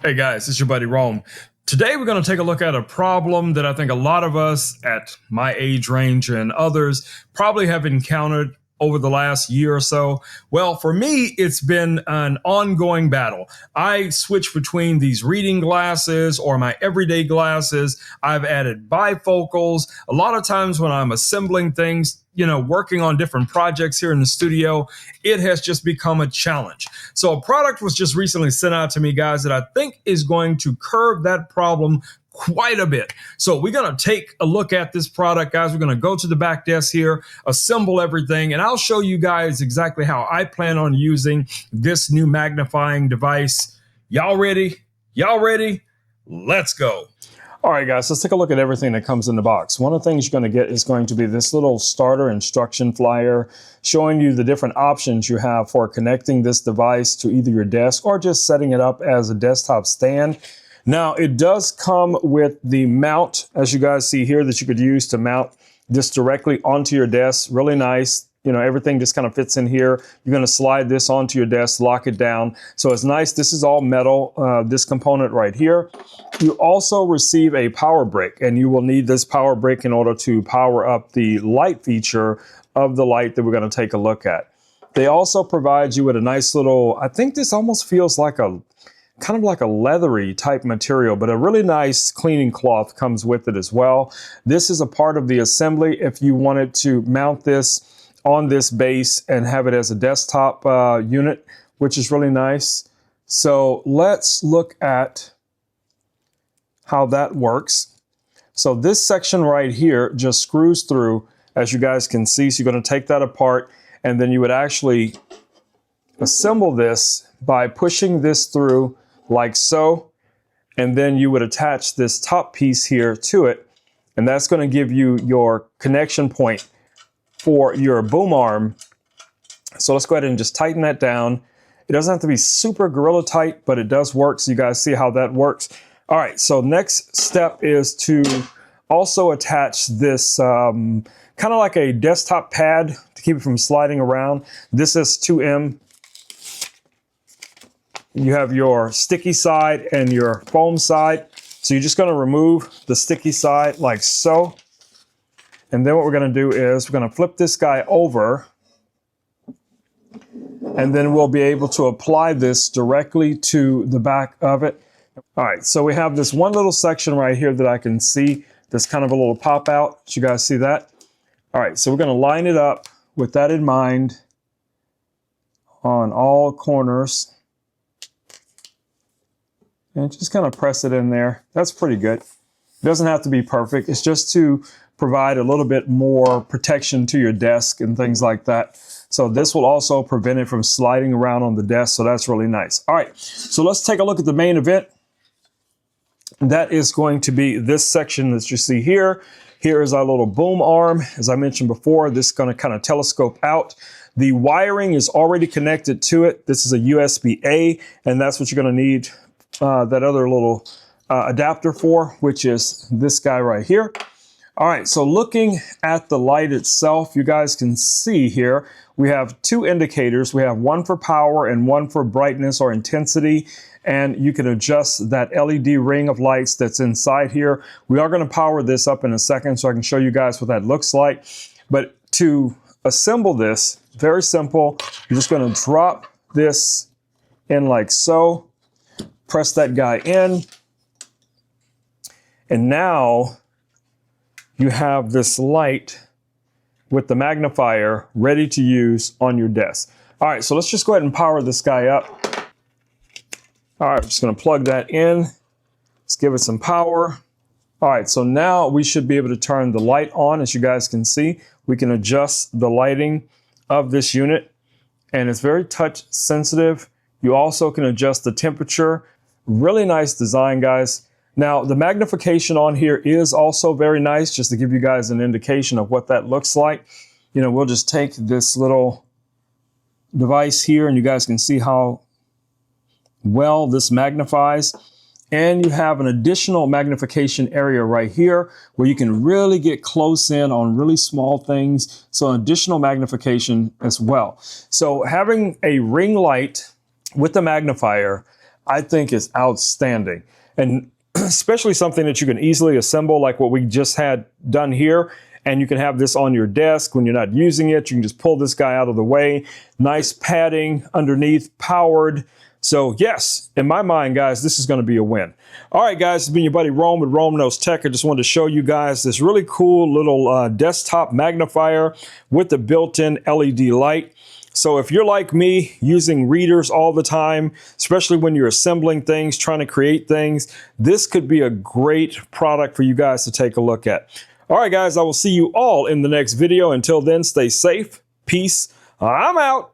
Hey guys, it's your buddy Rome. Today we're going to take a look at a problem that I think a lot of us at my age range and others probably have encountered over the last year or so. Well, for me, it's been an ongoing battle. I switch between these reading glasses or my everyday glasses. I've added bifocals. A lot of times when I'm assembling things, working on different projects here in the studio, it has just become a challenge. So a product was just recently sent out to me, guys, that I think is going to curb that problem quite a bit. So we're going to take a look at this product, guys. We're going to go to the back desk here, assemble everything, and I'll show you guys exactly how I plan on using this new magnifying device. Y'all ready? Y'all ready? Let's go. All right, guys, let's take a look at everything that comes in the box. One of the things you're going to get is going to be this little starter instruction flyer showing you the different options you have for connecting this device to either your desk or just setting it up as a desktop stand. Now, it does come with the mount, as you guys see here, that you could use to mount this directly onto your desk. Really nice. Everything just kind of fits in here. You're going to slide this onto your desk, lock it down. So it's nice. This is all metal, this component right here. You also receive a power brick, and you will need this power brick in order to power up the light feature of the light that we're going to take a look at. They also provide you with a nice little, I think this almost feels like kind of like a leathery type material, but a really nice cleaning cloth comes with it as well. This is a part of the assembly if you wanted to mount this on this base and have it as a desktop unit, which is really nice. So let's look at how that works. So this section right here just screws through, as you guys can see. So you're going to take that apart, and then you would actually assemble this by pushing this through like so, and then you would attach this top piece here to it, and that's going to give you your connection point for your boom arm. So let's go ahead and just tighten that down. It doesn't have to be super Gorilla tight, but it does work, so you guys see how that works. All right, so next step is to also attach this kind of like a desktop pad to keep it from sliding around. This is 2M. You have your sticky side and your foam side. So you're just going to remove the sticky side like so. And then what we're going to do is we're going to flip this guy over. And then we'll be able to apply this directly to the back of it. All right, so we have this one little section right here that I can see. That's kind of a little pop out. Did you guys see that? All right, so we're going to line it up with that in mind on all corners. And just kind of press it in there. That's pretty good. It doesn't have to be perfect. It's just to provide a little bit more protection to your desk and things like that. So this will also prevent it from sliding around on the desk. So that's really nice. All right, so let's take a look at the main event. That is going to be this section that you see here. Here is our little boom arm. As I mentioned before, this is going to kind of telescope out. The wiring is already connected to it. This is a USB-A, and that's what you're going to need that other little adapter for, which is this guy right here. All right, so looking at the light itself, you guys can see here, we have two indicators. We have one for power and one for brightness or intensity, and you can adjust that LED ring of lights that's inside here. We are going to power this up in a second so I can show you guys what that looks like. But to assemble this, very simple. You're just going to drop this in like so. Press that guy in, and now you have this light with the magnifier ready to use on your desk. All right, so let's just go ahead and power this guy up. All right, I'm just going to plug that in. Let's give it some power. All right, so now we should be able to turn the light on. As you guys can see, we can adjust the lighting of this unit, and it's very touch sensitive. You also can adjust the temperature. Really nice design, guys. Now, the magnification on here is also very nice, just to give you guys an indication of what that looks like. We'll just take this little device here, and you guys can see how well this magnifies. And you have an additional magnification area right here where you can really get close in on really small things. So additional magnification as well. So having a ring light with the magnifier I think is outstanding. And especially something that you can easily assemble like what we just had done here. And you can have this on your desk when you're not using it. You can just pull this guy out of the way. Nice padding underneath, powered. So yes, in my mind, guys, this is going to be a win. All right, guys, it's been your buddy Rome with Rome Knows Tech. I just wanted to show you guys this really cool little desktop magnifier with the built-in LED light. So if you're like me, using readers all the time, especially when you're assembling things, trying to create things, this could be a great product for you guys to take a look at. All right, guys, I will see you all in the next video. Until then, stay safe. Peace. I'm out.